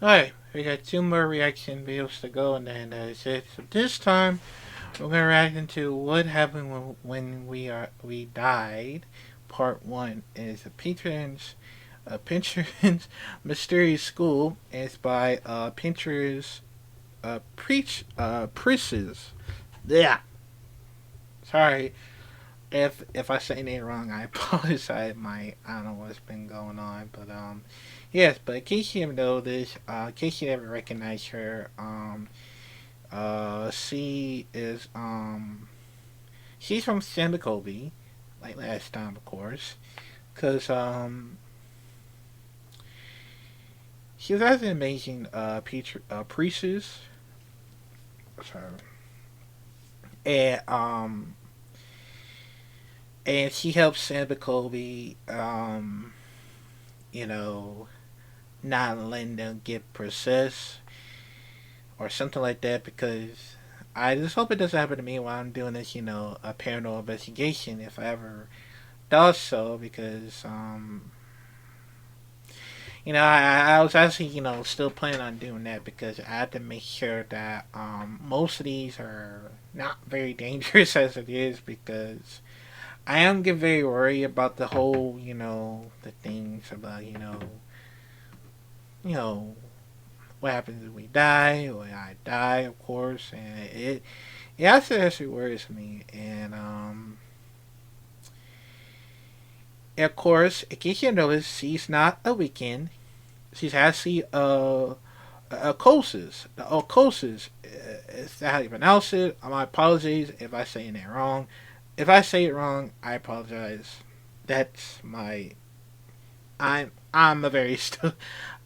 Alright, we got two more reaction videos to go, and then that's it. So this time, we're gonna react into what happened when we died. Part one is a Pinter's Mysterious School. It's by Pinter's Preaches. Yeah, sorry if I say anything wrong. I apologize. I don't know what's been going on, but yes. But in case you didn't know this, in case you never recognized her, she is she's from Santa Kobe, like last time, of course, because she has an amazing priestess. Sorry, and she helps Santa Kobe, you know, not letting them get possessed or something like that, because I just hope it doesn't happen to me while I'm doing this, a paranormal investigation, if I ever does so, because I was actually, still planning on doing that, because I have to make sure that most of these are not very dangerous as it is, because I am getting very worried about the whole, the things about, you know, what happens if we die, or I die, of course, and it actually worries me, and of course, in case you notice, she's not a weekend. She's actually a Kosis. The Okosis. Is that how you pronounce it? My apologies if I say it wrong. If I say it wrong, I apologize. That's my. I'm a very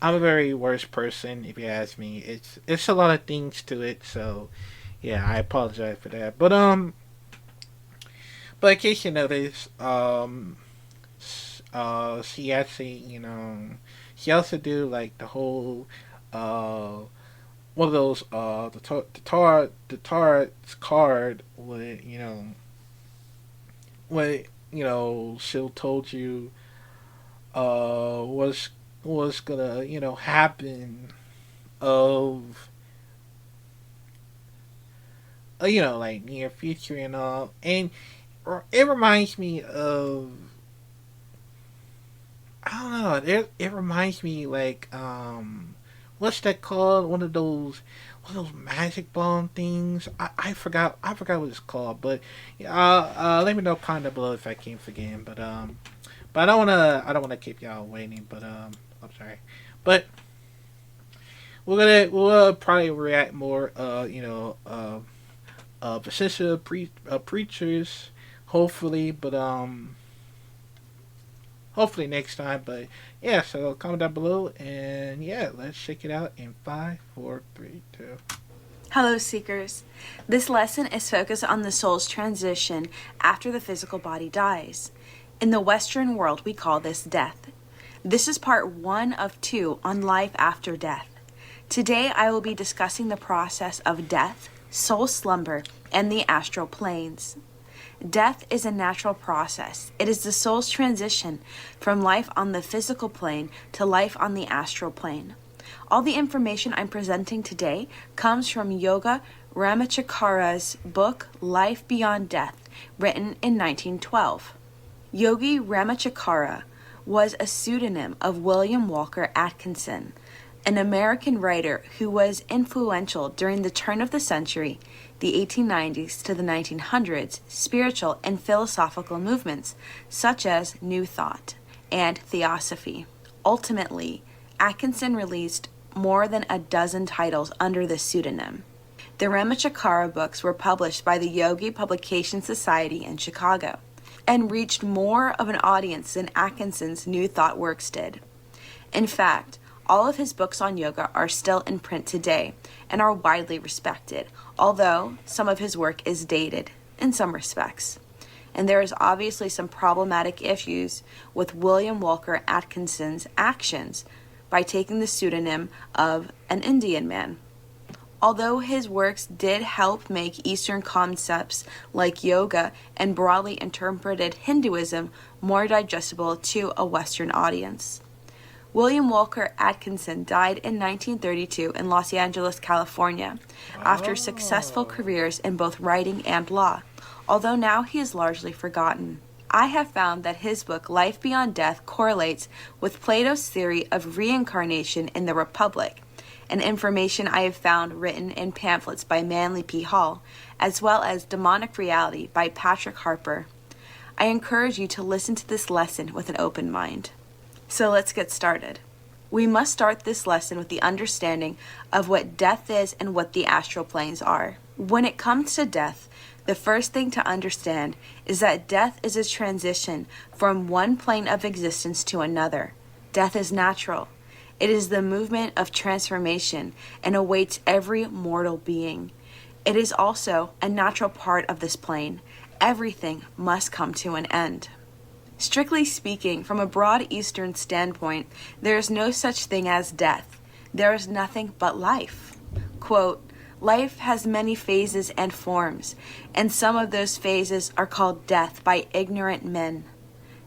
I'm a very worst person, if you ask me. It's a lot of things to it, so yeah, I apologize for that. But in case you notice, she actually, she also do like the whole, uh, one of those, the tar card with, what, she'll told you, was gonna, happen of, like near future and all, and it reminds me of, I don't know. It reminds me like what's that called? One of those magic bomb things. I forgot what it's called. But yeah, let me know comment below if I can't forget. But I don't wanna keep y'all waiting. But I'm sorry. But we'll probably react more. Patricia preachers. Hopefully, but hopefully next time. But yeah, so comment down below, and yeah, let's check it out in five, four, three, two. Hello, Seekers. This lesson is focused on the soul's transition after the physical body dies. In the Western world, we call this death. This is part 1 of 2 on life after death. Today, I will be discussing the process of death, soul slumber, and the astral planes. Death is a natural process. It is the soul's transition from life on the physical plane to life on the astral plane. All the information I'm presenting today comes from Yoga Ramachakara's book, Life Beyond Death, written in 1912. Yogi Ramachakara was a pseudonym of William Walker Atkinson, an American writer who was influential during the turn of the century, the 1890s to the 1900s, spiritual and philosophical movements such as New Thought and Theosophy. Ultimately, Atkinson released more than a dozen titles under this pseudonym. The Ramachakara books were published by the Yogi Publication Society in Chicago and reached more of an audience than Atkinson's New Thought works did. In fact, all of his books on yoga are still in print today and are widely respected, although some of his work is dated in some respects. And there is obviously some problematic issues with William Walker Atkinson's actions by taking the pseudonym of an Indian man. Although his works did help make Eastern concepts like yoga and broadly interpreted Hinduism more digestible to a Western audience. William Walker Atkinson died in 1932 in Los Angeles, California, after successful careers in both writing and law, although now he is largely forgotten. I have found that his book Life Beyond Death correlates with Plato's theory of reincarnation in the Republic, and information I have found written in pamphlets by Manly P. Hall, as well as Demonic Reality by Patrick Harper. I encourage you to listen to this lesson with an open mind. So let's get started. We must start this lesson with the understanding of what death is and what the astral planes are. When it comes to death, the first thing to understand is that death is a transition from one plane of existence to another. Death is natural. It is the movement of transformation and awaits every mortal being. It is also a natural part of this plane. Everything must come to an end. Strictly speaking, from a broad Eastern standpoint, there is no such thing as death. There is nothing but life. Quote, life has many phases and forms, and some of those phases are called death by ignorant men.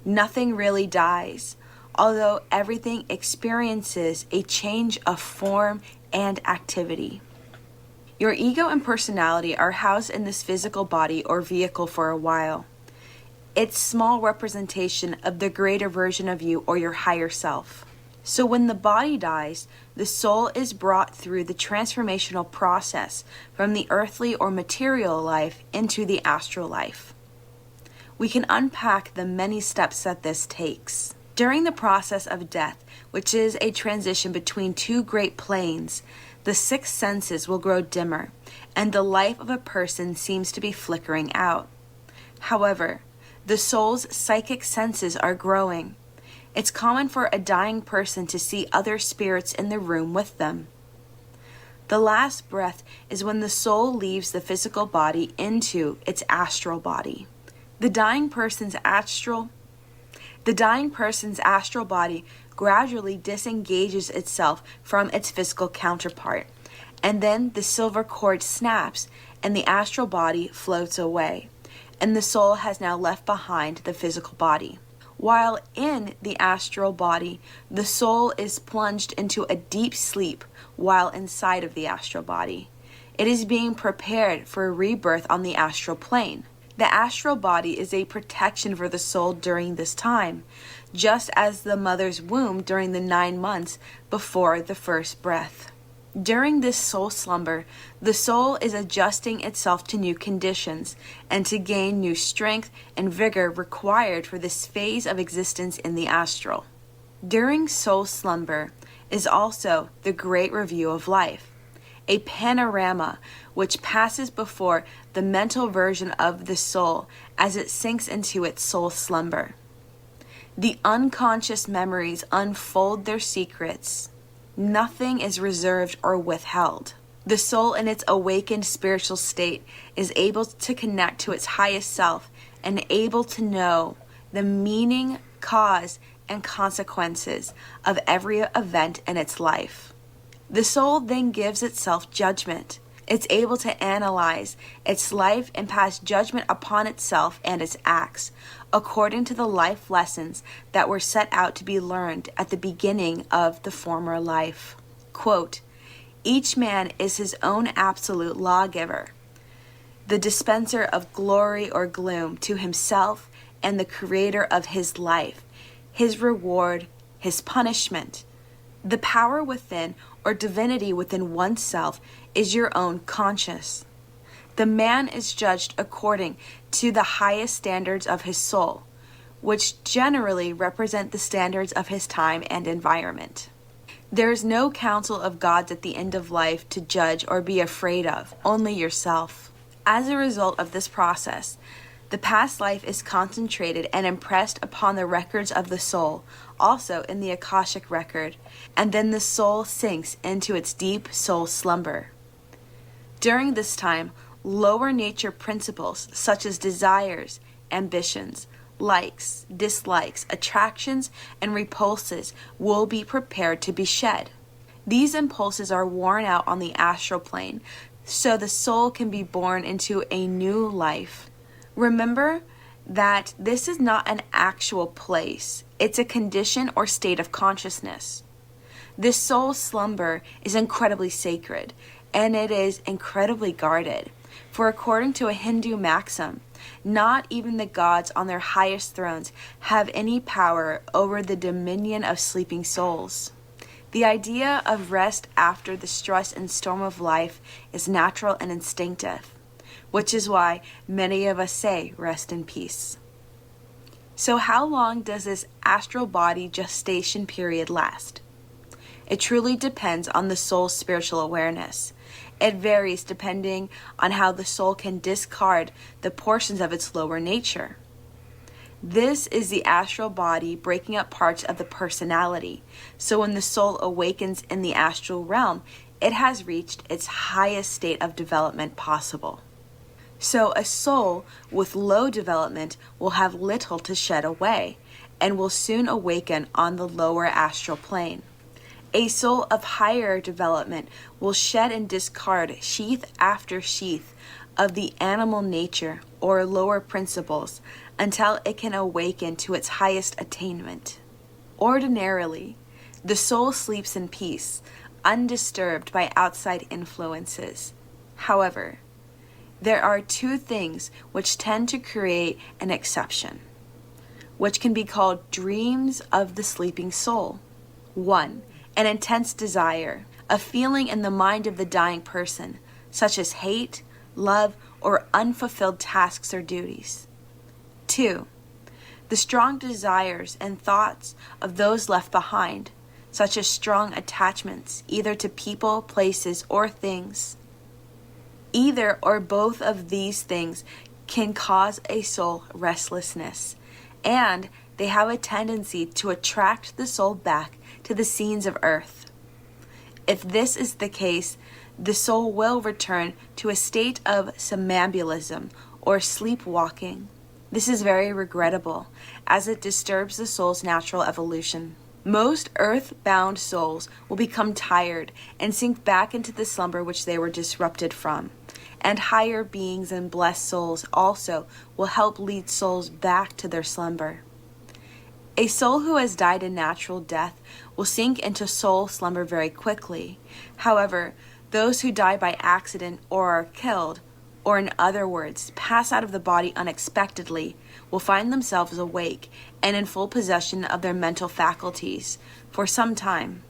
Nothing really dies, although everything experiences a change of form and activity. Your ego and personality are housed in this physical body or vehicle for a while. It's small representation of the greater version of you or your higher self. So when the body dies, the soul is brought through the transformational process from the earthly or material life into the astral life. We can unpack the many steps that this takes. During the process of death, which is a transition between two great planes, the six senses will grow dimmer, and the life of a person seems to be flickering out. However, the soul's psychic senses are growing. It's common for a dying person to see other spirits in the room with them. The last breath is when the soul leaves the physical body into its astral body. The dying person's astral body gradually disengages itself from its physical counterpart, and then the silver cord snaps and the astral body floats away, and the soul has now left behind the physical body. While in the astral body, the soul is plunged into a deep sleep while inside of the astral body. It is being prepared for a rebirth on the astral plane. The astral body is a protection for the soul during this time, just as the mother's womb during the 9 months before the first breath. During this soul slumber, the soul is adjusting itself to new conditions and to gain new strength and vigor required for this phase of existence in the astral. During soul slumber is also the great review of life, a panorama which passes before the mental version of the soul as it sinks into its soul slumber. The unconscious memories unfold their secrets. Nothing is reserved or withheld. The soul in its awakened spiritual state is able to connect to its highest self and able to know the meaning, cause, and consequences of every event in its life. The soul then gives itself judgment. It's able to analyze its life and pass judgment upon itself and its acts, according to the life lessons that were set out to be learned at the beginning of the former life. Quote, each man is his own absolute lawgiver, the dispenser of glory or gloom to himself and the creator of his life, his reward, his punishment. The power within or divinity within oneself is your own conscience. The man is judged according to the highest standards of his soul, which generally represent the standards of his time and environment. There is no council of gods at the end of life to judge or be afraid of, only yourself. As a result of this process, the past life is concentrated and impressed upon the records of the soul, also in the Akashic record, and then the soul sinks into its deep soul slumber. During this time, lower nature principles such as desires, ambitions, likes, dislikes, attractions, and repulses will be prepared to be shed. These impulses are worn out on the astral plane, so the soul can be born into a new life. Remember that this is not an actual place. It's a condition or state of consciousness. This soul slumber is incredibly sacred, and it is incredibly guarded. For according to a Hindu maxim, not even the gods on their highest thrones have any power over the dominion of sleeping souls. The idea of rest after the stress and storm of life is natural and instinctive, which is why many of us say rest in peace. So how long does this astral body gestation period last? It truly depends on the soul's spiritual awareness. It varies depending on how the soul can discard the portions of its lower nature. This is the astral body breaking up parts of the personality. So when the soul awakens in the astral realm, it has reached its highest state of development possible. So a soul with low development will have little to shed away and will soon awaken on the lower astral plane. A soul of higher development will shed and discard sheath after sheath of the animal nature or lower principles until it can awaken to its highest attainment. Ordinarily, the soul sleeps in peace, undisturbed by outside influences. However, there are two things which tend to create an exception, which can be called dreams of the sleeping soul. 1. An intense desire, a feeling in the mind of the dying person, such as hate, love, or unfulfilled tasks or duties. 2. The strong desires and thoughts of those left behind, such as strong attachments, either to people, places, or things. Either or both of these things can cause a soul restlessness, and they have a tendency to attract the soul back to the scenes of earth. If this is the case, the soul will return to a state of somnambulism or sleepwalking. This is very regrettable, as it disturbs the soul's natural evolution. Most earth-bound souls will become tired and sink back into the slumber which they were disrupted from. And higher beings and blessed souls also will help lead souls back to their slumber. A soul who has died a natural death will sink into soul slumber very quickly. However, those who die by accident or are killed, or in other words, pass out of the body unexpectedly, will find themselves awake and in full possession of their mental faculties for some time.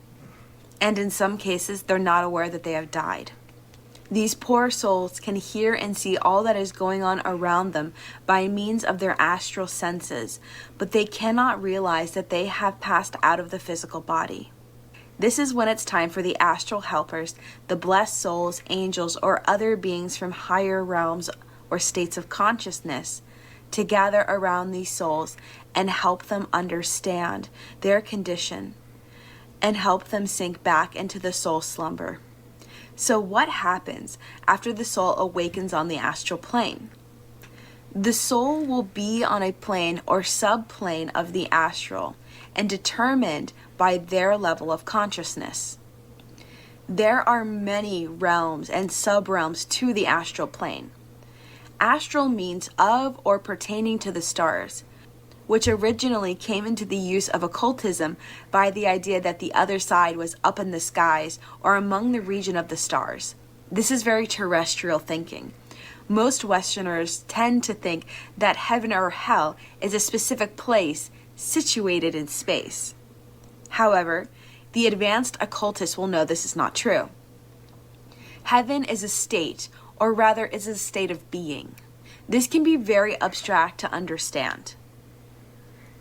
And in some cases, they're not aware that they have died. These poor souls can hear and see all that is going on around them by means of their astral senses, but they cannot realize that they have passed out of the physical body. This is when it's time for the astral helpers, the blessed souls, angels, or other beings from higher realms or states of consciousness, to gather around these souls and help them understand their condition and help them sink back into the soul slumber. So what happens after the soul awakens on the astral plane? The soul will be on a plane or subplane of the astral and determined by their level of consciousness. There are many realms and subrealms to the astral plane. Astral means of or pertaining to the stars, which originally came into the use of occultism by the idea that the other side was up in the skies or among the region of the stars. This is very terrestrial thinking. Most Westerners tend to think that heaven or hell is a specific place situated in space. However, the advanced occultists will know this is not true. Heaven is a state, or rather is a state of being. This can be very abstract to understand,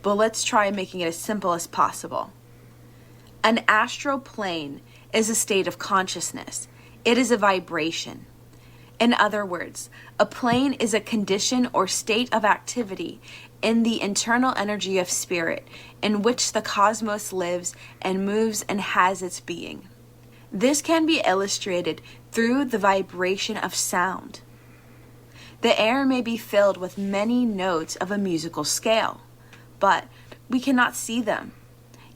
but let's try making it as simple as possible. An astral plane is a state of consciousness. It is a vibration. In other words, a plane is a condition or state of activity in the internal energy of spirit in which the cosmos lives and moves and has its being. This can be illustrated through the vibration of sound. The air may be filled with many notes of a musical scale, but we cannot see them.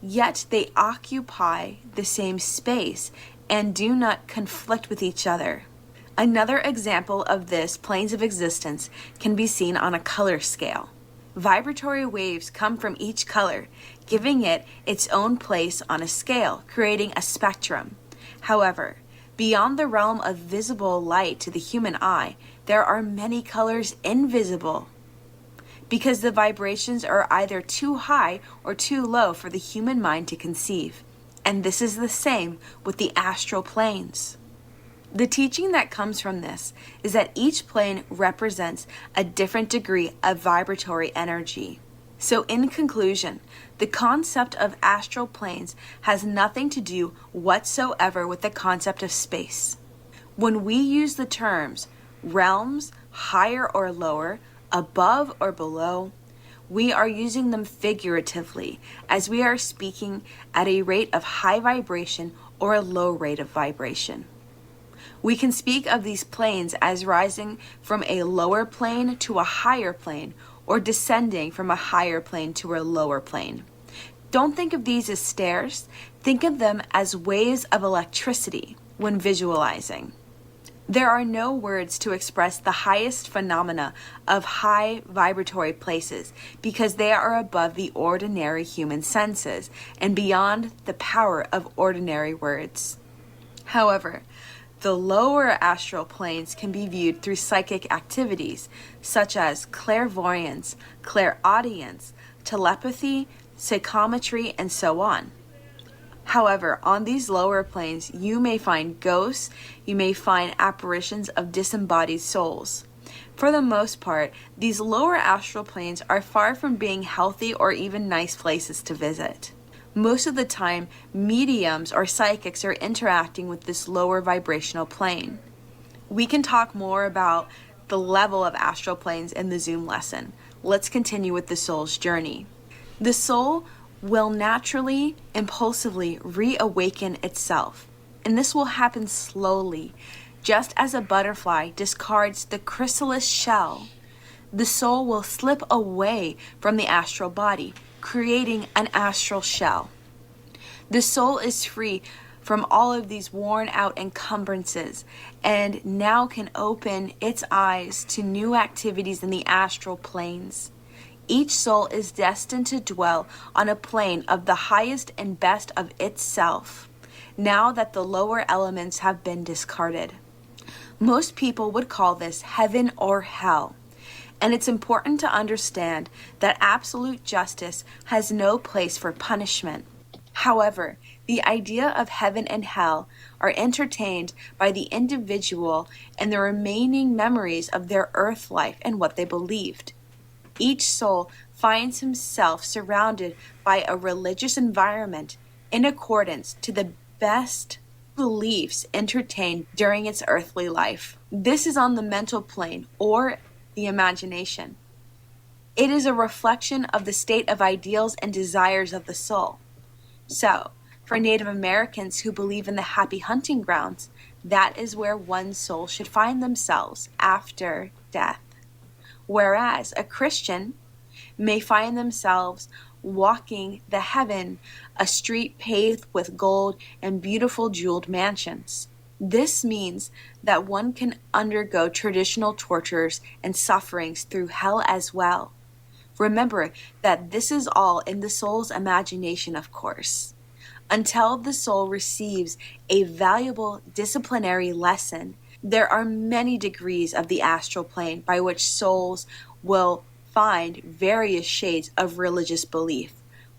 Yet they occupy the same space and do not conflict with each other. Another example of this planes of existence can be seen on a color scale. Vibratory waves come from each color, giving it its own place on a scale, creating a spectrum. However, beyond the realm of visible light to the human eye, there are many colors invisible, because the vibrations are either too high or too low for the human mind to conceive. And this is the same with the astral planes. The teaching that comes from this is that each plane represents a different degree of vibratory energy. So in conclusion, the concept of astral planes has nothing to do whatsoever with the concept of space. When we use the terms realms, higher or lower, above or below, we are using them figuratively, as we are speaking at a rate of high vibration or a low rate of vibration. We can speak of these planes as rising from a lower plane to a higher plane, or descending from a higher plane to a lower plane. Don't think of these as stairs, think of them as waves of electricity when visualizing. There are no words to express the highest phenomena of high vibratory places, because they are above the ordinary human senses and beyond the power of ordinary words. However, the lower astral planes can be viewed through psychic activities such as clairvoyance, clairaudience, telepathy, psychometry, and so on. However, on these lower planes, you may find ghosts, you may find apparitions of disembodied souls. For the most part, these lower astral planes are far from being healthy or even nice places to visit. Most of the time, mediums or psychics are interacting with this lower vibrational plane. We can talk more about the level of astral planes in the Zoom lesson. Let's continue with the soul's journey. The soul will naturally, impulsively reawaken itself, and this will happen slowly. Just as a butterfly discards the chrysalis shell, the soul will slip away from the astral body, creating an astral shell. The soul is free from all of these worn out encumbrances and now can open its eyes to new activities in the astral planes. Each soul is destined to dwell on a plane of the highest and best of itself, now that the lower elements have been discarded. Most people would call this heaven or hell. And it's important to understand that absolute justice has no place for punishment. However, the idea of heaven and hell are entertained by the individual and the remaining memories of their earth life and what they believed. Each soul finds himself surrounded by a religious environment in accordance to the best beliefs entertained during its earthly life. This is on the mental plane or the imagination. It is a reflection of the state of ideals and desires of the soul. So, for Native Americans who believe in the happy hunting grounds, that is where one's soul should find themselves after death. Whereas a Christian may find themselves walking the heaven, a street paved with gold and beautiful jeweled mansions. This means that one can undergo traditional tortures and sufferings through hell as well. Remember that this is all in the soul's imagination, of course. Until the soul receives a valuable disciplinary lesson, there are many degrees of the astral plane by which souls will find various shades of religious belief.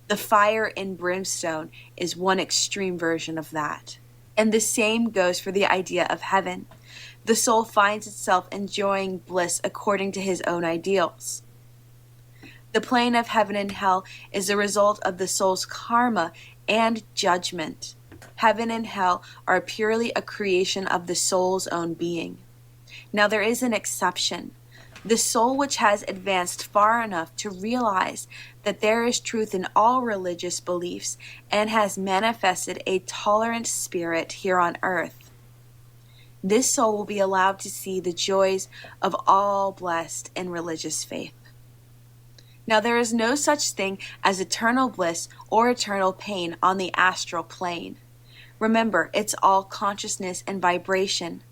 The fire and brimstone is one extreme version of that. And the same goes for the idea of heaven. The soul finds itself enjoying bliss according to his own ideals. The plane of heaven and hell is the result of the soul's karma and judgment. Heaven and hell are purely a creation of the soul's own being. Now there is an exception. The soul which has advanced far enough to realize that there is truth in all religious beliefs and has manifested a tolerant spirit here on earth. This soul will be allowed to see the joys of all blessed in religious faith. Now there is no such thing as eternal bliss or eternal pain on the astral plane. Remember, it's all consciousness and vibration.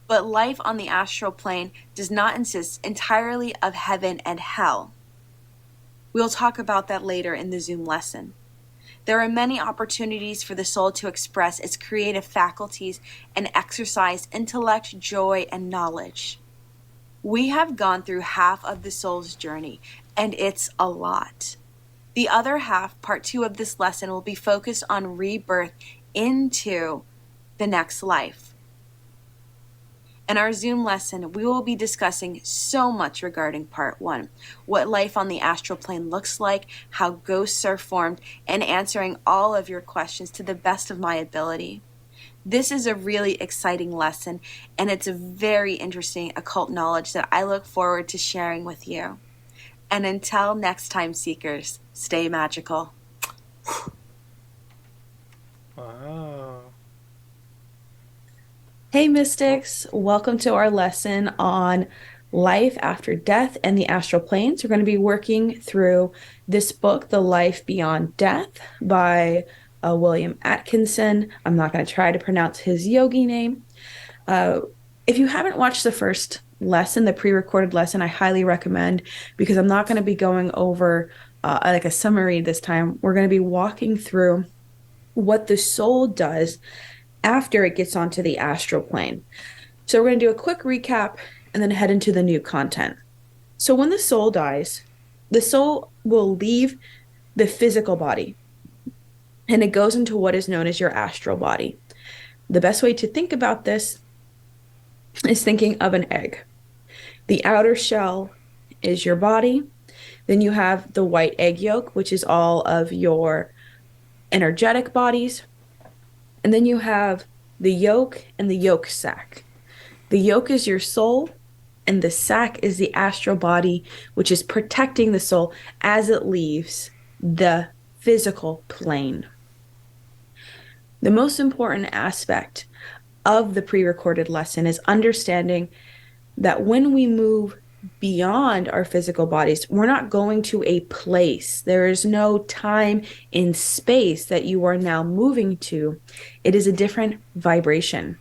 But life on the astral plane does not consist entirely of heaven and hell. We'll talk about that later in the Zoom lesson. There are many opportunities for the soul to express its creative faculties and exercise intellect, joy, and knowledge. We have gone through half of the soul's journey, and it's a lot. The other half, part 2 of this lesson, will be focused on rebirth into the next life. In our Zoom lesson, we will be discussing so much regarding part 1, what life on the astral plane looks like, how ghosts are formed, and answering all of your questions to the best of my ability. This is a really exciting lesson, and it's a very interesting occult knowledge that I look forward to sharing with you. And until next time, Seekers, stay magical. Wow. Hey, Mystics. Welcome to our lesson on life after death and the astral planes. We're going to be working through this book, The Life Beyond Death by William Atkinson. I'm not going to try to pronounce his yogi name. If you haven't watched the first lesson, the pre-recorded lesson, I highly recommend, because I'm not going to be going over like a summary this time. We're going to be walking through what the soul does after it gets onto the astral plane. So we're going to do a quick recap and then head into the new content. So when the soul dies, the soul will leave the physical body and it goes into what is known as your astral body. The best way to think about this is thinking of an egg. The outer shell is your body. Then you have the white egg yolk, which is all of your energetic bodies. And then you have the yolk and the yolk sac. The yolk is your soul, and the sac is the astral body, which is protecting the soul as it leaves the physical plane. The most important aspect of the pre-recorded lesson is understanding that when we move beyond our physical bodies, we're not going to a place. There is no time in space that you are now moving to. It is a different vibration.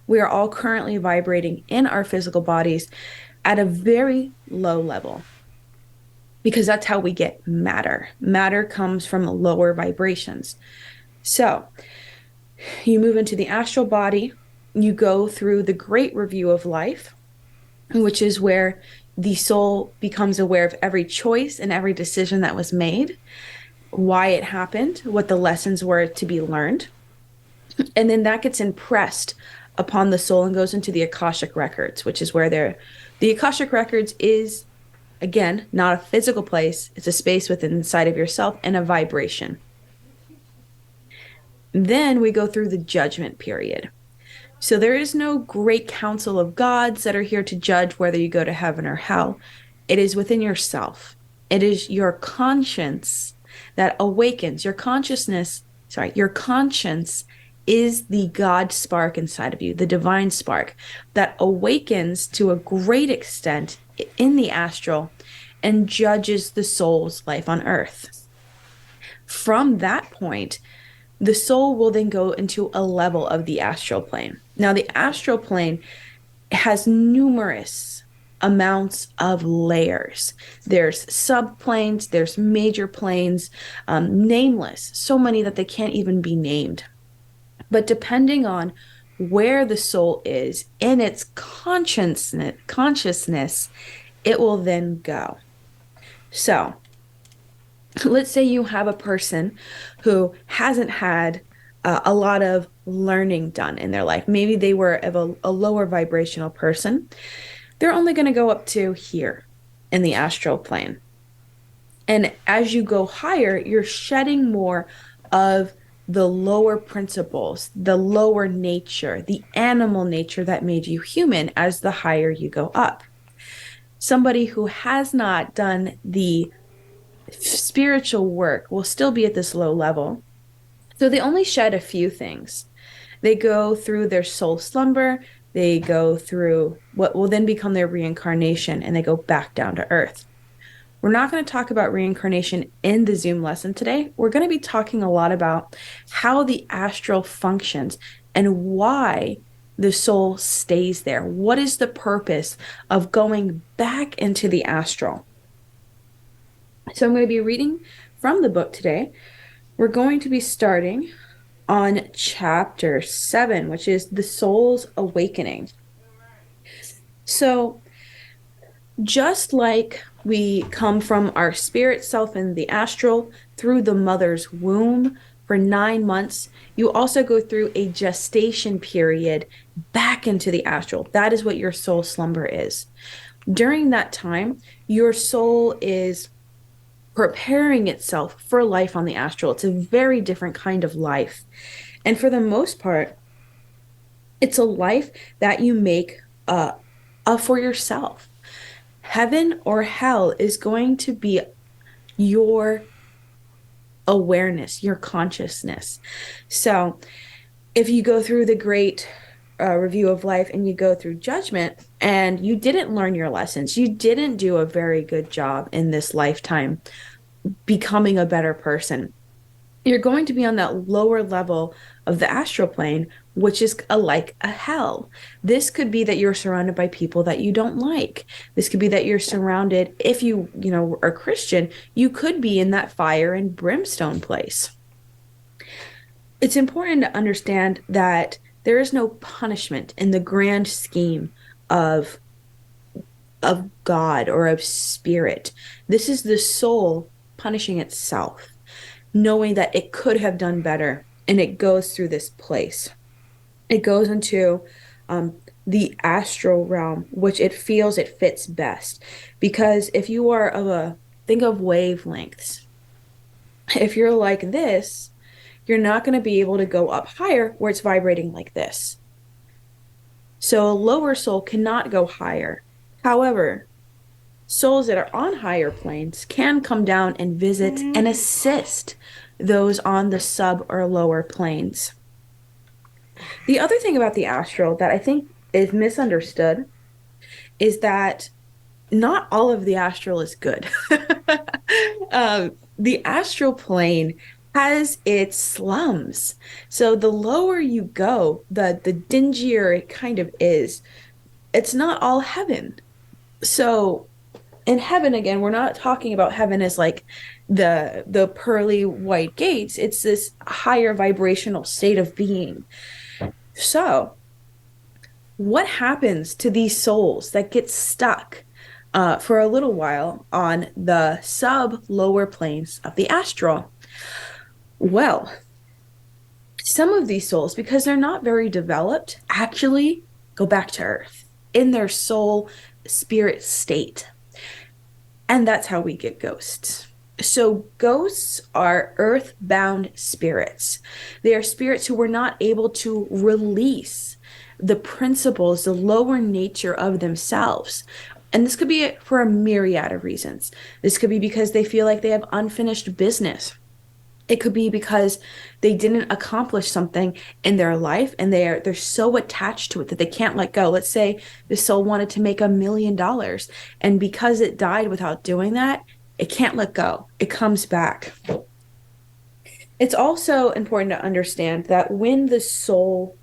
We are all currently vibrating in our physical bodies at a very low level, because that's how we get matter. Matter comes from lower vibrations. So you move into the astral body, you go through the great review of life, which is where the soul becomes aware of every choice and every decision that was made, why it happened, what the lessons were to be learned. And then that gets impressed upon the soul and goes into the Akashic records, which is where the Akashic records is, again, not a physical place. It's a space within inside of yourself and a vibration. Then we go through the judgment period. So there is no great council of gods that are here to judge whether you go to heaven or hell. It is within yourself. It is your conscience that awakens. Your conscience is the God spark inside of you, the divine spark that awakens to a great extent in the astral and judges the soul's life on earth. From that point, the soul will then go into a level of the astral plane. Now, the astral plane has numerous amounts of layers. There's subplanes, there's major planes, nameless, so many that they can't even be named. But depending on where the soul is in its consciousness, it will then go. So let's say you have a person who hasn't had a lot of learning done in their life. Maybe they were of a lower vibrational person. They're only going to go up to here in the astral plane. And as you go higher, you're shedding more of the lower principles, the lower nature, the animal nature that made you human as the higher you go up. Somebody who has not done the spiritual work will still be at this low level. So they only shed a few things. They go through their soul slumber, they go through what will then become their reincarnation, and they go back down to earth. We're not going to talk about reincarnation in the Zoom lesson today. We're going to be talking a lot about how the astral functions and why the soul stays there. What is the purpose of going back into the astral? So I'm going to be reading from the book today. We're going to be starting on chapter 7, which is the soul's awakening. So, just like we come from our spirit self in the astral through the mother's womb for 9 months, you also go through a gestation period back into the astral. That is what your soul slumber is. During that time, your soul is preparing itself for life on the astral. It's a very different kind of life. And for the most part, it's a life that you make for yourself. Heaven or hell is going to be your awareness, your consciousness. So if you go through the great review of life and you go through judgment and you didn't learn your lessons, you didn't do a very good job in this lifetime becoming a better person, you're going to be on that lower level of the astral plane, which is like a hell. This could be that you're surrounded by people that you don't like. This could be that you're surrounded, if you are Christian, you could be in that fire and brimstone place. It's important to understand that there is no punishment in the grand scheme of God or of spirit. This is the soul punishing itself, knowing that it could have done better, and it goes through this place. It goes into the astral realm, which it feels it fits best. Because if you are think of wavelengths. If you're like this, you're not going to be able to go up higher where it's vibrating like this. So a lower soul cannot go higher. However, souls that are on higher planes can come down and visit and assist those on the sub or lower planes. The other thing about the astral that I think is misunderstood is that not all of the astral is good. The astral plane has its slums. So the lower you go, the dingier it kind of is. It's not all heaven. So in heaven, again, we're not talking about heaven as like the pearly white gates. It's this higher vibrational state of being. So what happens to these souls that get stuck for a little while on the sub lower planes of the astral? Well, some of these souls, because they're not very developed, actually go back to Earth in their soul spirit state. And that's how we get ghosts. So, ghosts are earthbound spirits. They are spirits who were not able to release the principles, the lower nature of themselves. And this could be for a myriad of reasons. This could be because they feel like they have unfinished business. It could be because they didn't accomplish something in their life and they're so attached to it that they can't let go. Let's say the soul wanted to make $1 million, and because it died without doing that, it can't let go. It comes back. It's also important to understand that when the soul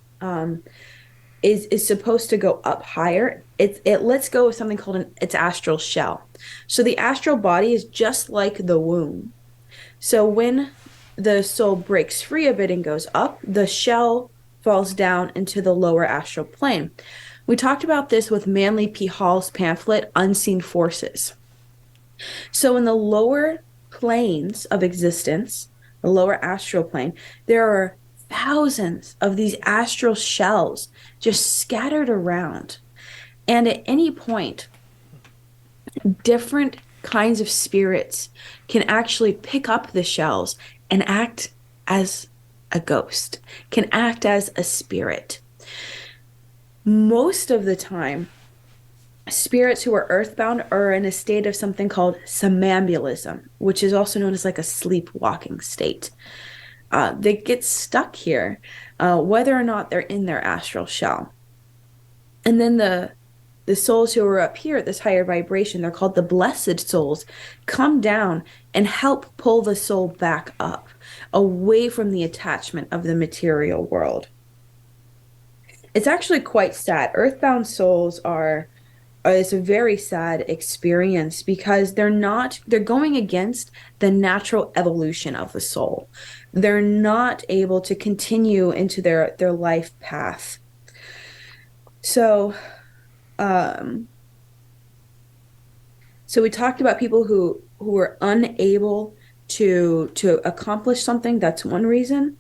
is supposed to go up higher, it lets go of something called its astral shell. So the astral body is just like the womb. So when the soul breaks free of it and goes up, the shell falls down into the lower astral plane. We talked about this with Manly P. Hall's pamphlet, Unseen Forces. So in the lower planes of existence, the lower astral plane, there are thousands of these astral shells just scattered around. And at any point, different kinds of spirits can actually pick up the shells and act as a ghost, can act as a spirit. Most of the time, spirits who are earthbound are in a state of something called somnambulism, which is also known as like a sleepwalking state. They get stuck here, whether or not they're in their astral shell. And then the souls who are up here at this higher vibration, they're called the blessed souls, come down and help pull the soul back up, away from the attachment of the material world. It's actually quite sad. Earthbound souls are it's a very sad experience because they're going against the natural evolution of the soul. They're not able to continue into their life path. So, um, so we talked about people who are unable to accomplish something. That's one reason.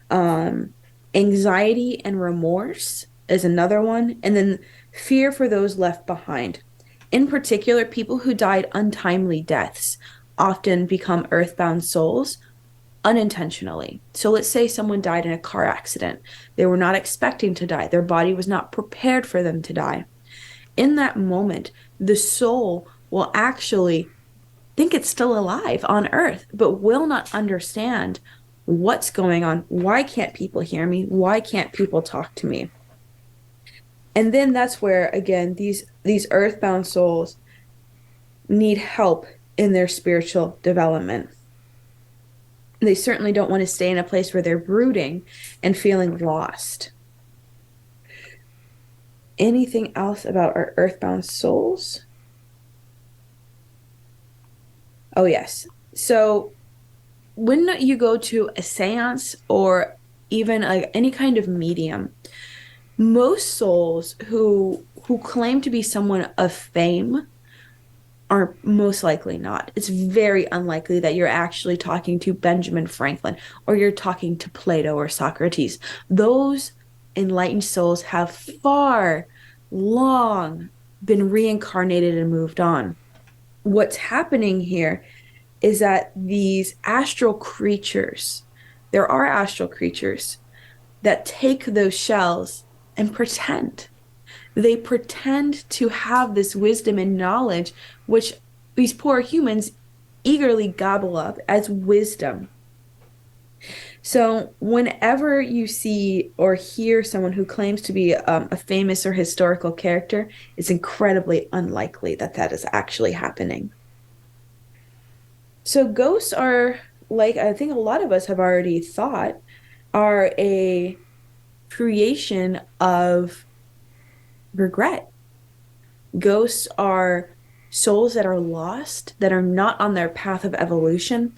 Um, Anxiety and remorse is another one, and then fear for those left behind. In particular, people who died untimely deaths often become earthbound souls unintentionally. So let's say someone died in a car accident. They were not expecting to die. Their body was not prepared for them to die. In that moment, the soul will actually think it's still alive on earth, but will not understand what's going on. Why can't people hear me? Why can't people talk to me? And then that's where, again, these earthbound souls need help in their spiritual development. They certainly don't want to stay in a place where they're brooding and feeling lost. Anything else about our earthbound souls? Oh, yes. So when you go to a seance or even like any kind of medium, most souls who claim to be someone of fame are most likely not. It's very unlikely that you're actually talking to Benjamin Franklin or you're talking to Plato or Socrates. Those enlightened souls have far long been reincarnated and moved on. What's happening here is that these astral creatures, there are astral creatures that take those shells and pretend. They pretend to have this wisdom and knowledge, which these poor humans eagerly gobble up as wisdom. So, whenever you see or hear someone who claims to be a famous or historical character, it's incredibly unlikely that that is actually happening. So, ghosts are, like I think a lot of us have already thought, are a creation of regret. Ghosts are souls that are lost, that are not on their path of evolution.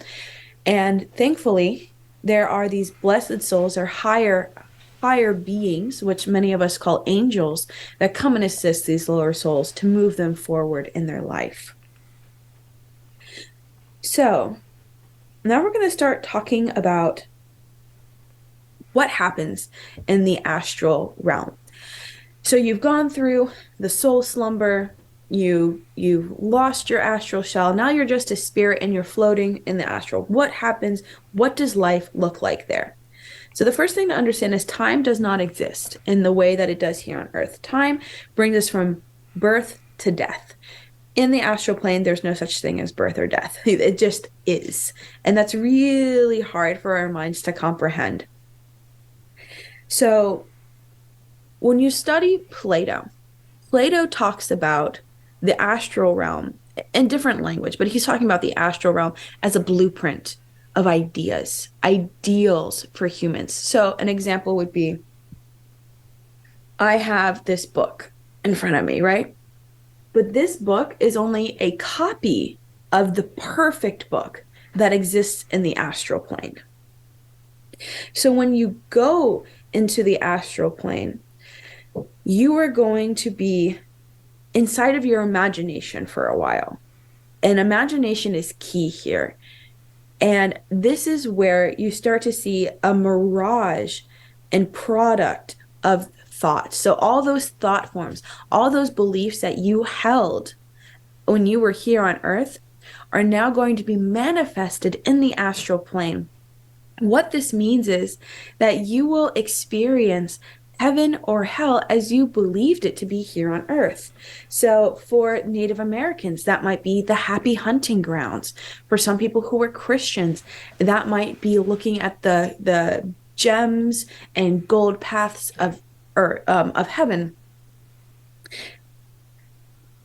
And thankfully, there are these blessed souls or higher beings, which many of us call angels, that come and assist these lower souls to move them forward in their life. So now we're going to start talking about what happens in the astral realm. So you've gone through the soul slumber, you've lost your astral shell. Now you're just a spirit and you're floating in the astral. What happens? What does life look like there? So the first thing to understand is time does not exist in the way that it does here on Earth. Time brings us from birth to death. In the astral plane, there's no such thing as birth or death. It just is. And that's really hard for our minds to comprehend. So when you study Plato, Plato talks about the astral realm in different language, but he's talking about the astral realm as a blueprint of ideas, ideals for humans. So an example would be, I have this book in front of me, right? But this book is only a copy of the perfect book that exists in the astral plane. So when you go into the astral plane, you are going to be inside of your imagination for a while. And imagination is key here. And this is where you start to see a mirage and product of thoughts. So all those thought forms, all those beliefs that you held when you were here on Earth are now going to be manifested in the astral plane. What this means is that you will experience heaven or hell as you believed it to be here on Earth. So for Native Americans, that might be the happy hunting grounds. For some people who are Christians, that might be looking at the gems and gold paths of heaven.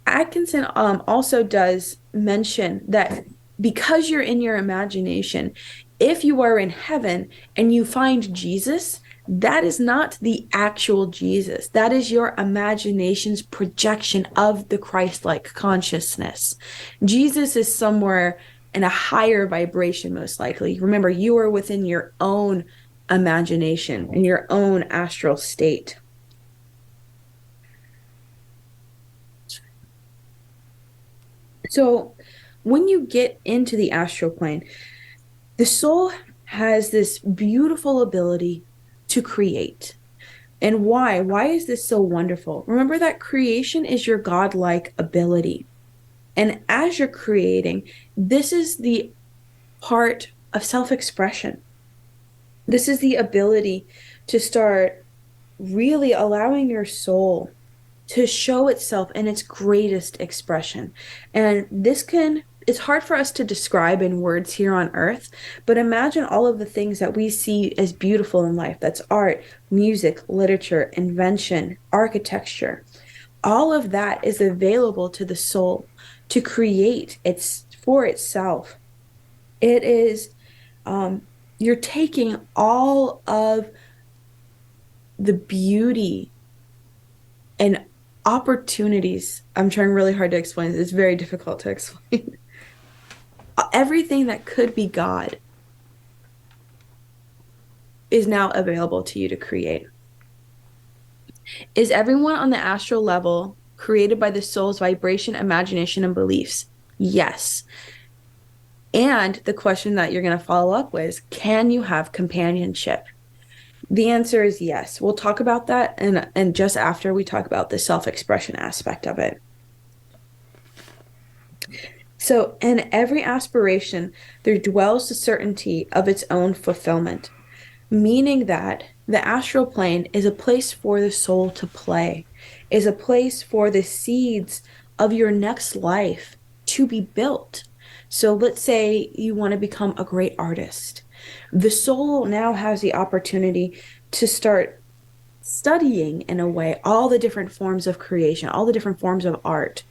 Atkinson also does mention that because you're in your imagination, if you are in heaven and you find Jesus, That is not the actual Jesus. That is your imagination's projection of the Christ-like consciousness. Jesus is somewhere in a higher vibration, most likely. Remember, you are within your own imagination and your own astral state. So when you get into the astral plane, the soul has this beautiful ability to create. And why? Why is this so wonderful? Remember that creation is your godlike ability. And as you're creating, this is the part of self expression. This is the ability to start really allowing your soul to show itself in its greatest expression. And it's hard for us to describe in words here on earth, but imagine all of the things that we see as beautiful in life. That's art, music, literature, invention, architecture. All of that is available to the soul to create its for itself. It is you're taking all of the beauty and opportunities. I'm trying really hard to explain this. It's very difficult to explain. Everything that could be God is now available to you to create. Is everyone on the astral level created by the soul's vibration, imagination, and beliefs? Yes. And the question that you're going to follow up with is, can you have companionship? The answer is yes. We'll talk about that and just after we talk about the self-expression aspect of it. So in every aspiration, there dwells the certainty of its own fulfillment, meaning that the astral plane is a place for the soul to play, is a place for the seeds of your next life to be built. So let's say you want to become a great artist. The soul now has the opportunity to start studying, in a way, all the different forms of creation, all the different forms of art.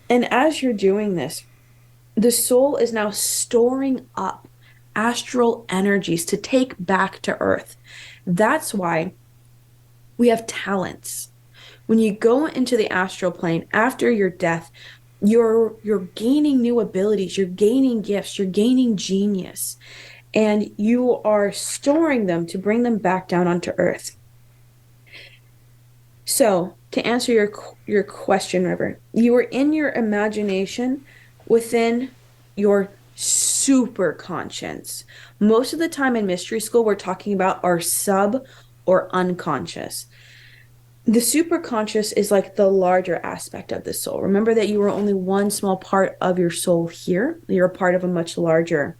And as you're doing this, the soul is now storing up astral energies to take back to earth. That's why we have talents. When you go into the astral plane after your death, you're gaining new abilities, you're gaining gifts, you're gaining genius, and you are storing them to bring them back down onto earth. So, to answer your question, River, you were in your imagination within your super conscience. Most of the time in mystery school, we're talking about our sub or unconscious. The superconscious is like the larger aspect of the soul. Remember that you are only one small part of your soul here. You're a part of a much larger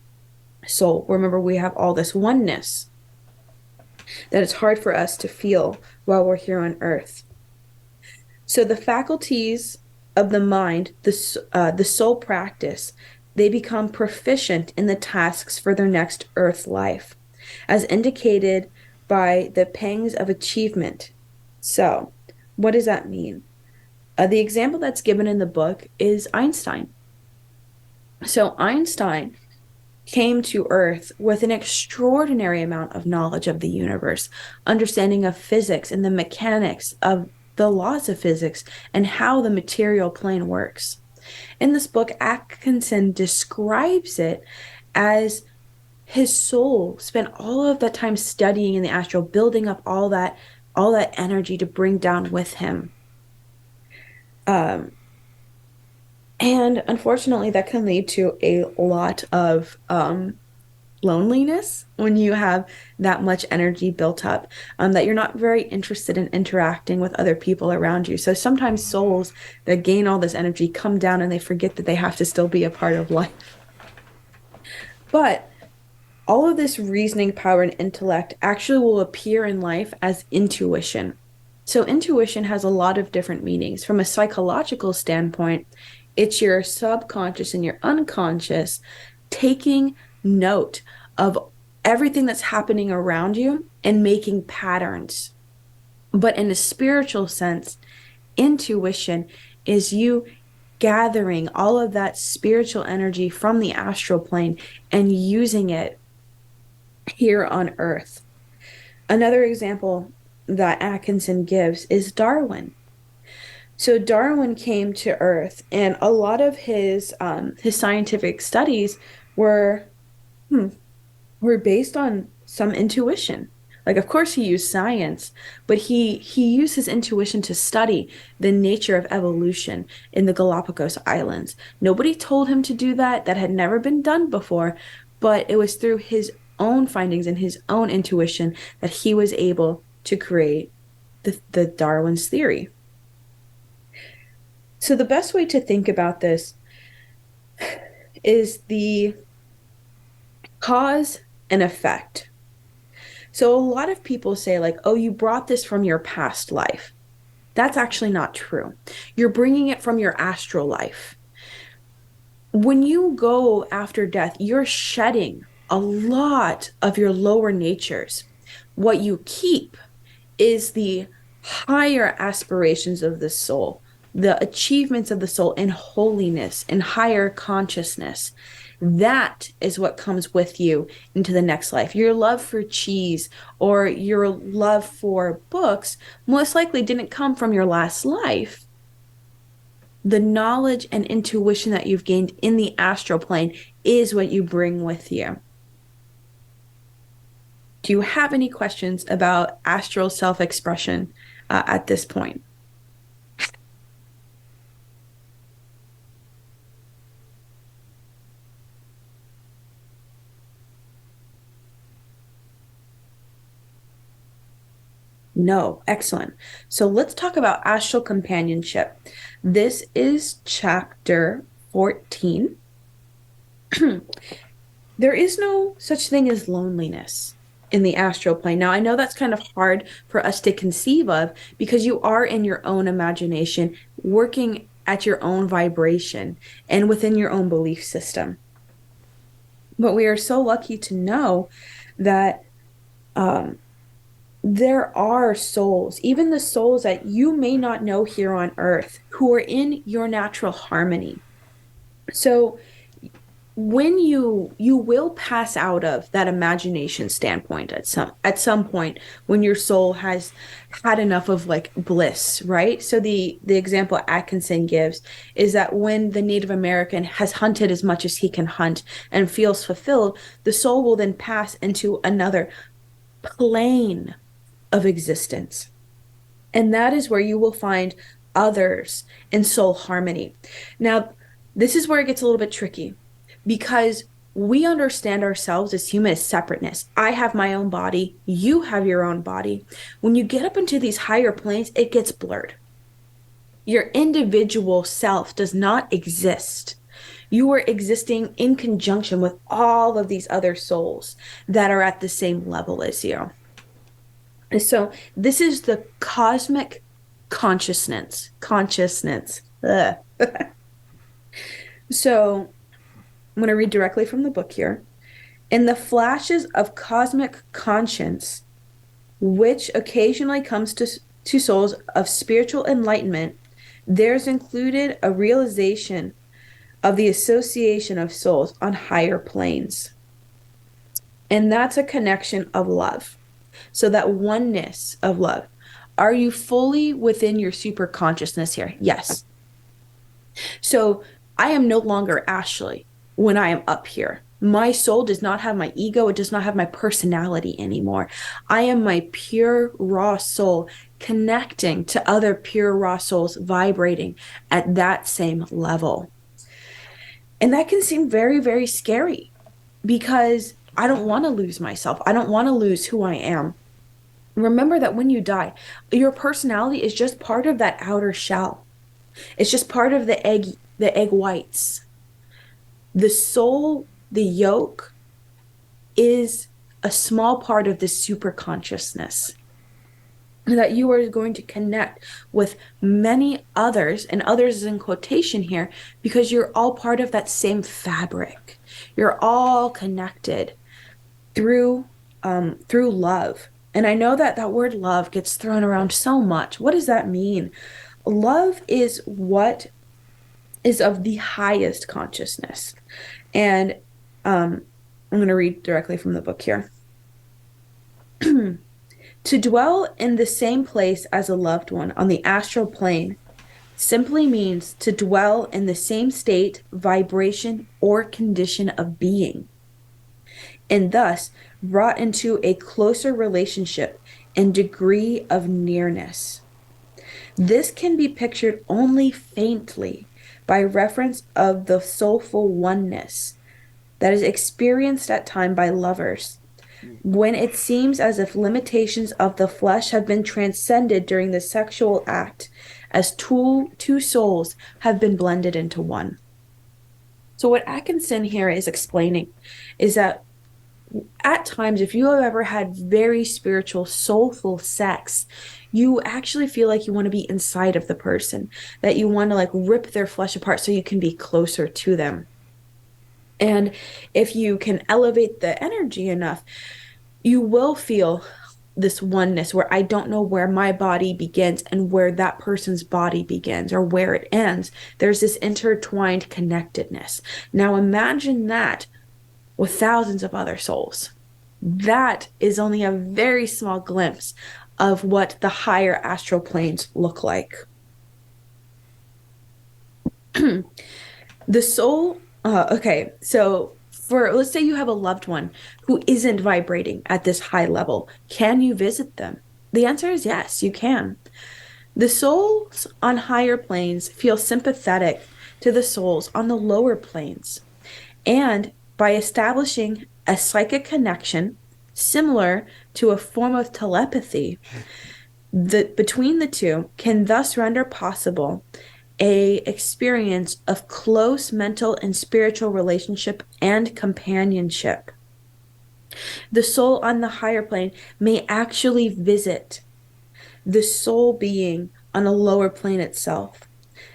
soul. Remember, we have all this oneness that it's hard for us to feel while we're here on earth. So the faculties of the mind, the soul practice, they become proficient in the tasks for their next earth life, as indicated by the pangs of achievement. So, what does that mean? The example that's given in the book is Einstein. So, Einstein came to Earth with an extraordinary amount of knowledge of the universe, understanding of physics and the mechanics of the laws of physics and how the material plane works. In this book, Atkinson describes it as his soul spent all of that time studying in the astral, building up all that energy to bring down with him. And unfortunately, that can lead to a lot of loneliness when you have that much energy built up, that you're not very interested in interacting with other people around you. So sometimes souls that gain all this energy come down and they forget that they have to still be a part of life. But all of this reasoning power and intellect actually will appear in life as intuition. So intuition has a lot of different meanings. From a psychological standpoint, it's your subconscious and your unconscious taking note of everything that's happening around you and making patterns. But in a spiritual sense, intuition is you gathering all of that spiritual energy from the astral plane and using it here on earth. Another example that Atkinson gives is Darwin. So Darwin came to Earth, and a lot of his scientific studies were hmm, were based on some intuition. Like, of course, he used science, but he used his intuition to study the nature of evolution in the Galapagos Islands. Nobody told him to do that. That had never been done before, but it was through his own findings and his own intuition that he was able to create the Darwin's theory. So the best way to think about this is the cause and effect. So a lot of people say, like, oh, you brought this from your past life. That's actually not true. You're bringing it from your astral life. When you go after death, you're shedding a lot of your lower natures. What you keep is the higher aspirations of the soul, the achievements of the soul in holiness and higher consciousness. That is what comes with you into the next life. Your love for cheese or your love for books most likely didn't come from your last life. The knowledge and intuition that you've gained in the astral plane is what you bring with you. Do you have any questions about astral self-expression at this point? No, excellent. So let's talk about astral companionship. This is chapter 14. There is no such thing as loneliness in the astral plane. Now, I know that's kind of hard for us to conceive of because you are in your own imagination, working at your own vibration and within your own belief system. But we are so lucky to know that um, there are souls, even the souls that you may not know here on earth, who are in your natural harmony. So when you will pass out of that imagination standpoint at some point when your soul has had enough of like bliss, right? So the example Atkinson gives is that when the Native American has hunted as much as he can hunt and feels fulfilled, the soul will then pass into another plane of existence. And that is where you will find others in soul harmony. Now, this is where it gets a little bit tricky because we understand ourselves as human as separateness. I have my own body, you have your own body. When you get up into these higher planes, it gets blurred. Your individual self does not exist. You are existing in conjunction with all of these other souls that are at the same level as you. So this is the cosmic consciousness. Consciousness. Ugh. So I'm going to read directly from the book here. In the flashes of cosmic conscience, which occasionally comes to souls of spiritual enlightenment, there's included a realization of the association of souls on higher planes. And that's a connection of love. So that oneness of love. Are you fully within your super consciousness here? Yes. So I am no longer Ashley when I am up here. My soul does not have my ego. It does not have my personality anymore. I am my pure, raw soul connecting to other pure, raw souls vibrating at that same level. And that can seem very, very scary because I don't want to lose myself. I don't want to lose who I am. Remember that when you die, your personality is just part of that outer shell. It's just part of the egg whites. The soul, the yolk, is a small part of the super consciousness that you are going to connect with many others, and others is in quotation here, because you're all part of that same fabric. You're all connected through love. And I know that that word love gets thrown around so much. What does that mean? Love is what is of the highest consciousness. And I'm going to read directly from the book here. To dwell in the same place as a loved one on the astral plane simply means to dwell in the same state, vibration, or condition of being, and thus brought into a closer relationship and degree of nearness. This can be pictured only faintly by reference of the soulful oneness that is experienced at time by lovers, when it seems as if limitations of the flesh have been transcended during the sexual act, as two souls have been blended into one. So, what Atkinson here is explaining is that at times, if you have ever had very spiritual, soulful sex, you actually feel like you want to be inside of the person, that you want to like rip their flesh apart so you can be closer to them. And if you can elevate the energy enough, you will feel this oneness where I don't know where my body begins and where that person's body begins or where it ends. There's this intertwined connectedness. Now imagine that with thousands of other souls. That is only a very small glimpse of what the higher astral planes look like. The soul, okay, so for let's say you have a loved one who isn't vibrating at this high level, can you visit them? The answer is yes, you can. The souls on higher planes feel sympathetic to the souls on the lower planes. And by establishing a psychic connection similar to a form of telepathy, between the two can thus render possible a experience of close mental and spiritual relationship and companionship. The soul on the higher plane may actually visit the soul being on a lower plane itself.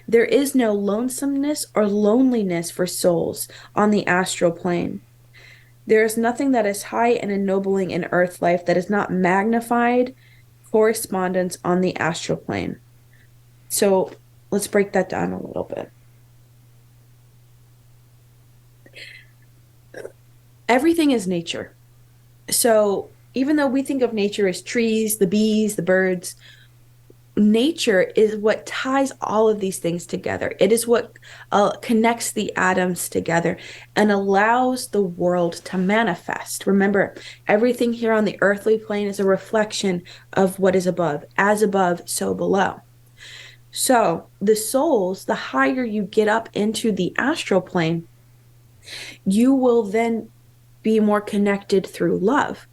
There is no lonesomeness or loneliness for souls on the astral plane. There is nothing that is high and ennobling in earth life that is not magnified correspondence on the astral plane. So let's break that down a little bit. Everything is nature. So even though we think of nature as trees, the bees, the birds, nature is what ties all of these things together. It is what connects the atoms together and allows the world to manifest. Remember, everything here on the earthly plane is a reflection of what is above. As above, so below. So the souls, the higher you get up into the astral plane, you will then be more connected through love.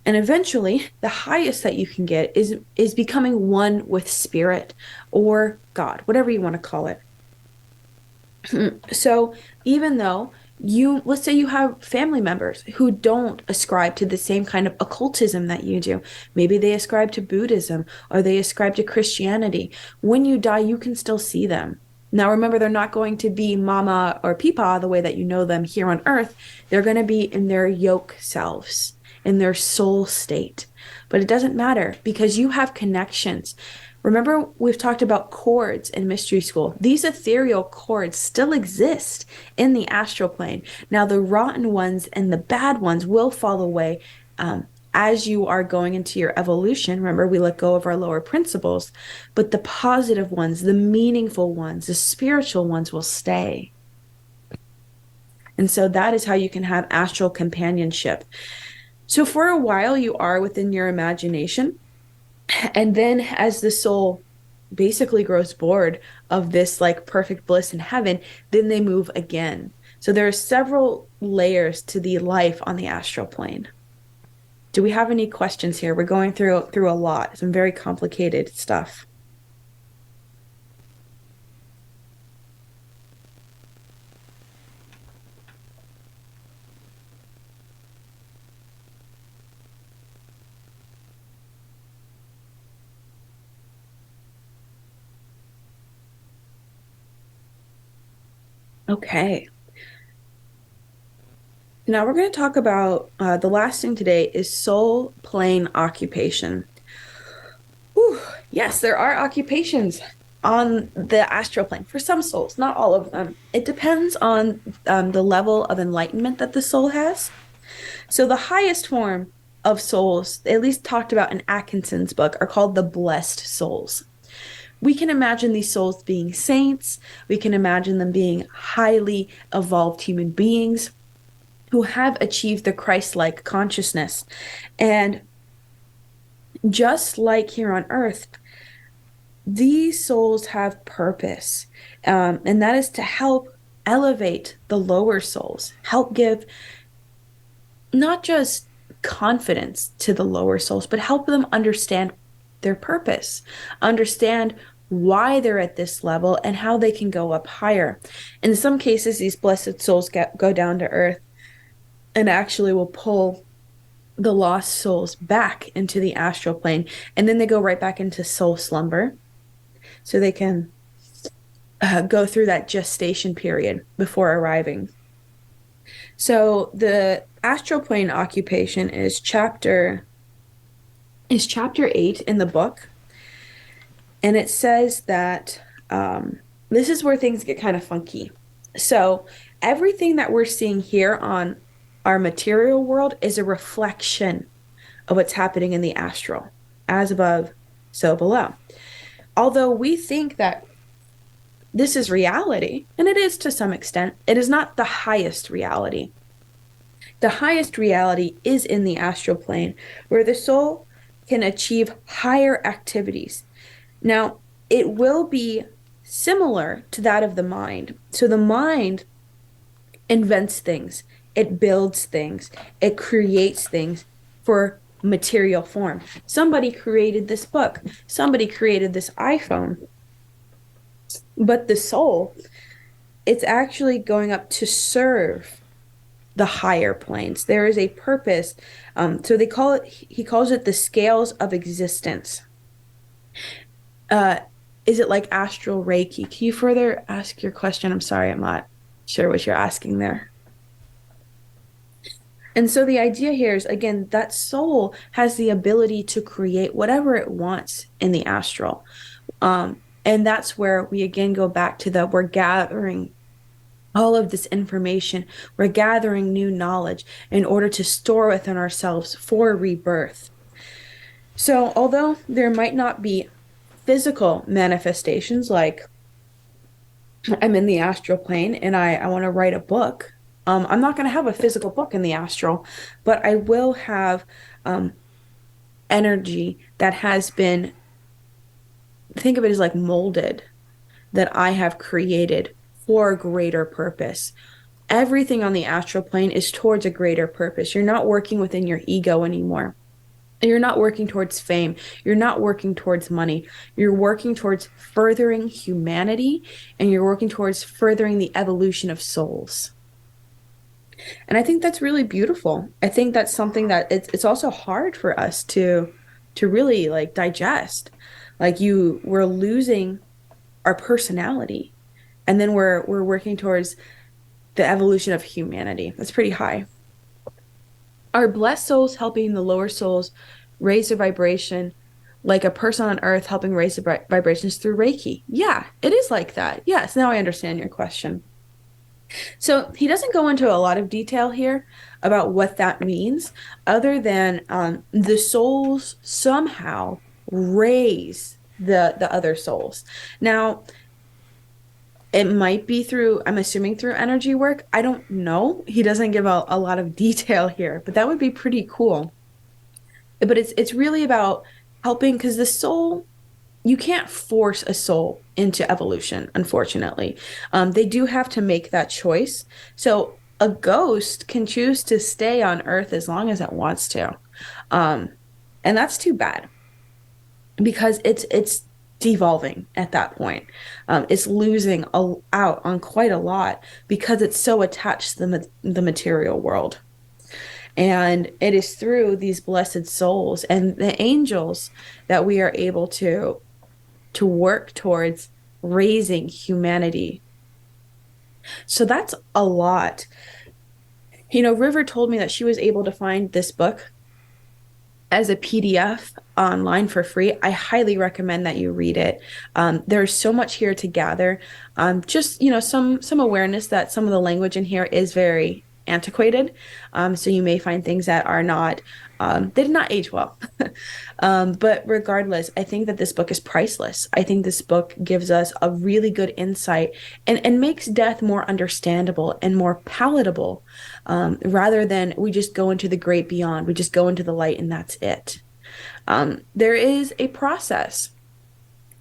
And eventually, the highest that you can get is becoming one with spirit or God, whatever you want to call it. So even though let's say you have family members who don't ascribe to the same kind of occultism that you do. Maybe they ascribe to Buddhism or they ascribe to Christianity. When you die, you can still see them. Now, remember, they're not going to be mama or papa the way that you know them here on earth. They're going to be in their yoke selves, in their soul state. But it doesn't matter because you have connections. Remember, we've talked about cords in mystery school. These ethereal cords still exist in the astral plane. Now, the rotten ones and the bad ones will fall away as you are going into your evolution. Remember, we let go of our lower principles, but the positive ones, the meaningful ones, the spiritual ones will stay. And so that is how you can have astral companionship. So for a while, you are within your imagination. And then as the soul basically grows bored of this like perfect bliss in heaven, then they move again. So there are several layers to the life on the astral plane. Do we have any questions here? We're going through a lot, some very complicated stuff. Okay. Now we're going to talk about the last thing today is soul plane occupation. Whew. Yes, there are occupations on the astral plane for some souls, not all of them. It depends on the level of enlightenment that the soul has. So the highest form of souls, at least talked about in Atkinson's book, are called the blessed souls. We can imagine these souls being saints. We can imagine them being highly evolved human beings who have achieved the Christ-like consciousness. And just like here on earth, these souls have purpose, and that is to help elevate the lower souls, help give not just confidence to the lower souls, but help them understand their purpose, understand why they're at this level and how they can go up higher. In some cases, these blessed souls go down to earth and actually will pull the lost souls back into the astral plane, and then they go right back into soul slumber so they can go through that gestation period before arriving. So the astral plane occupation is chapter 8 in the book, and it says that this is where things get kind of funky. So everything that we're seeing here on our material world is a reflection of what's happening in the astral, as above, so below. Although we think that this is reality, and it is to some extent, it is not the highest reality. The highest reality is in the astral plane, where the soul can achieve higher activities. Now, it will be similar to that of the mind. So the mind invents things, it builds things, it creates things for material form. Somebody created this book, somebody created this iPhone. But the soul, it's actually going up to serve the higher planes. There is a purpose. So he calls it the scales of existence. Is it like astral Reiki? Can you further ask your question? I'm sorry, I'm not sure what you're asking there. And so the idea here is, again, that soul has the ability to create whatever it wants in the astral. And that's where we again go back to we're gathering all of this information. We're gathering new knowledge in order to store within ourselves for rebirth. So although there might not be physical manifestations like I'm in the astral plane and I want to write a book, I'm not going to have a physical book in the astral, but I will have energy that has been, think of it as like molded, that I have created for a greater purpose. Everything on the astral plane is towards a greater purpose. You're not working within your ego anymore. You're not working towards fame. You're not working towards money. You're working towards furthering humanity, and you're working towards furthering the evolution of souls. And I think that's really beautiful. I think that's something that it's also hard for us to really like digest. Like we're losing our personality, and then we're working towards the evolution of humanity. That's pretty high. Are blessed souls helping the lower souls raise their vibration like a person on earth helping raise the vibrations through Reiki? Yeah, it is like that. Yes, now I understand your question. So he doesn't go into a lot of detail here about what that means, other than the souls somehow raise the other souls. Now, it might be through, I'm assuming through energy work. I don't know. He doesn't give a lot of detail here, but that would be pretty cool. But it's really about helping, because the soul, you can't force a soul into evolution, unfortunately. They do have to make that choice. So a ghost can choose to stay on Earth as long as it wants to. And that's too bad, because it's devolving at that point. It's losing out on quite a lot because it's so attached to the material world. And it is through these blessed souls and the angels that we are able to work towards raising humanity. So that's a lot. River told me that she was able to find this book as a PDF online for free. I highly recommend that you read it. There's so much here to gather. Just, some awareness that some of the language in here is very antiquated. So you may find things that are not, they did not age well. But regardless, I think that this book is priceless. I think this book gives us a really good insight and makes death more understandable and more palatable, rather than we just go into the great beyond, we just go into the light and that's it. There is a process.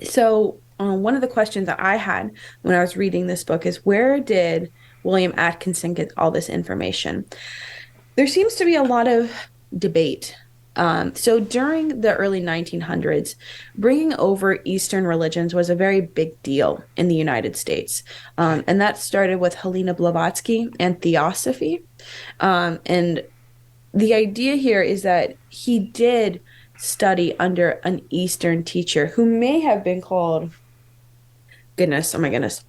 So, one of the questions that I had when I was reading this book is, where did William Atkinson get all this information? There seems to be a lot of debate. So during the early 1900s, bringing over Eastern religions was a very big deal in the United States. Right. And that started with Helena Blavatsky and Theosophy. And the idea here is that he did study under an Eastern teacher who may have been called, goodness, oh my goodness,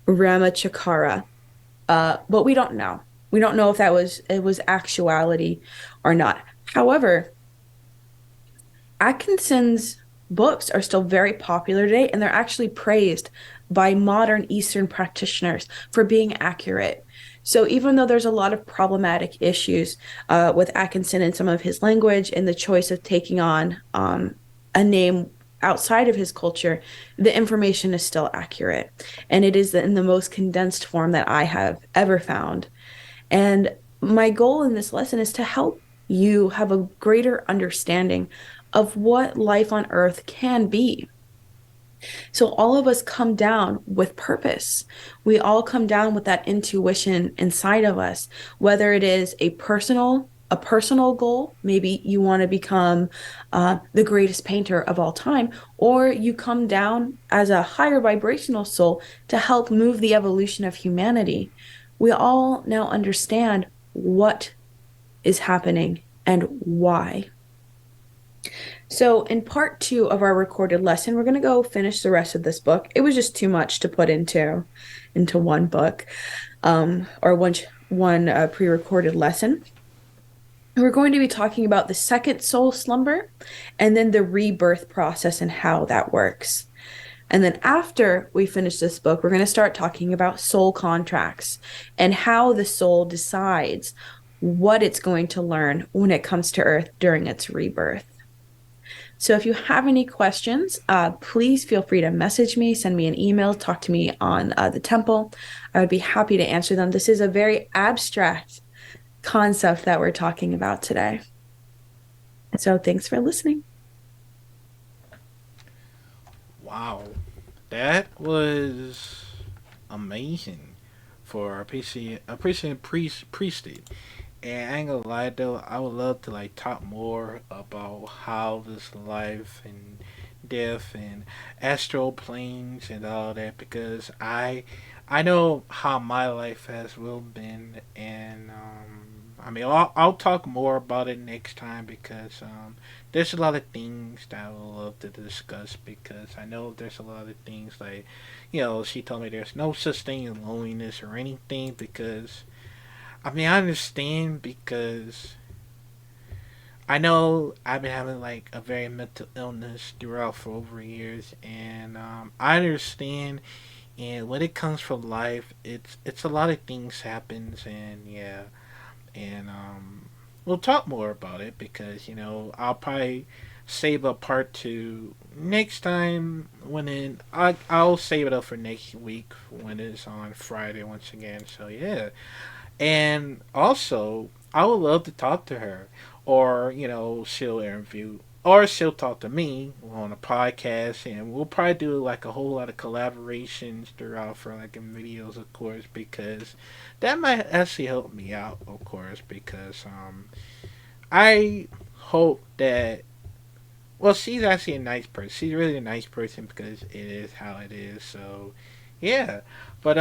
Ramachakara. But we don't know. We don't know if that was it was actuality or not. However, Atkinson's books are still very popular today, and they're actually praised by modern Eastern practitioners for being accurate. So even though there's a lot of problematic issues with Atkinson and some of his language and the choice of taking on a name outside of his culture, the information is still accurate. And it is in the most condensed form that I have ever found. And my goal in this lesson is to help you have a greater understanding of what life on earth can be. So all of us come down with purpose. We all come down with that intuition inside of us, whether it is a personal goal, maybe you want to become the greatest painter of all time, or you come down as a higher vibrational soul to help move the evolution of humanity. We all now understand what is happening and why. So, in part two of our recorded lesson, we're going to go finish the rest of this book. It was just too much to put into one book, or one pre-recorded lesson. We're going to be talking about the second soul slumber and then the rebirth process and how that works. And then after we finish this book, we're going to start talking about soul contracts and how the soul decides what it's going to learn when it comes to Earth during its rebirth. So if you have any questions, please feel free to message me, send me an email, talk to me on the temple. I would be happy to answer them. This is a very abstract concept that we're talking about today. So thanks for listening. Wow. That was amazing for a priested. And I ain't gonna lie though, I would love to like talk more about how this life and death and astral planes and all that because I know how my life has will been and I mean I'll talk more about it next time because there's a lot of things that I would love to discuss because I know there's a lot of things like she told me there's no such thing as loneliness or anything because I mean, I understand because I know I've been having like a very mental illness throughout for over years, and I understand. And when it comes from life, it's a lot of things happens, and yeah, and we'll talk more about it because I'll probably save a part two next time I'll save it up for next week when it's on Friday once again. So yeah. And also, I would love to talk to her, or she'll interview, or she'll talk to me on a podcast, and we'll probably do like a whole lot of collaborations throughout for like in videos, of course, because that might actually help me out, of course, because I hope that. Well, she's actually a nice person. She's really a nice person because it is how it is. So, yeah. But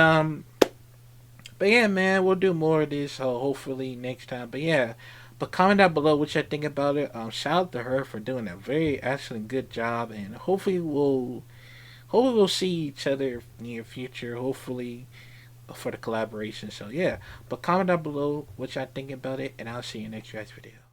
but yeah, man, we'll do more of this hopefully next time. But yeah, but comment down below what you think about it. Shout out to her for doing a very excellent good job, and hopefully we'll see each other near future. Hopefully for the collaboration. So yeah, but comment down below what y'all think about it, and I'll see you next video.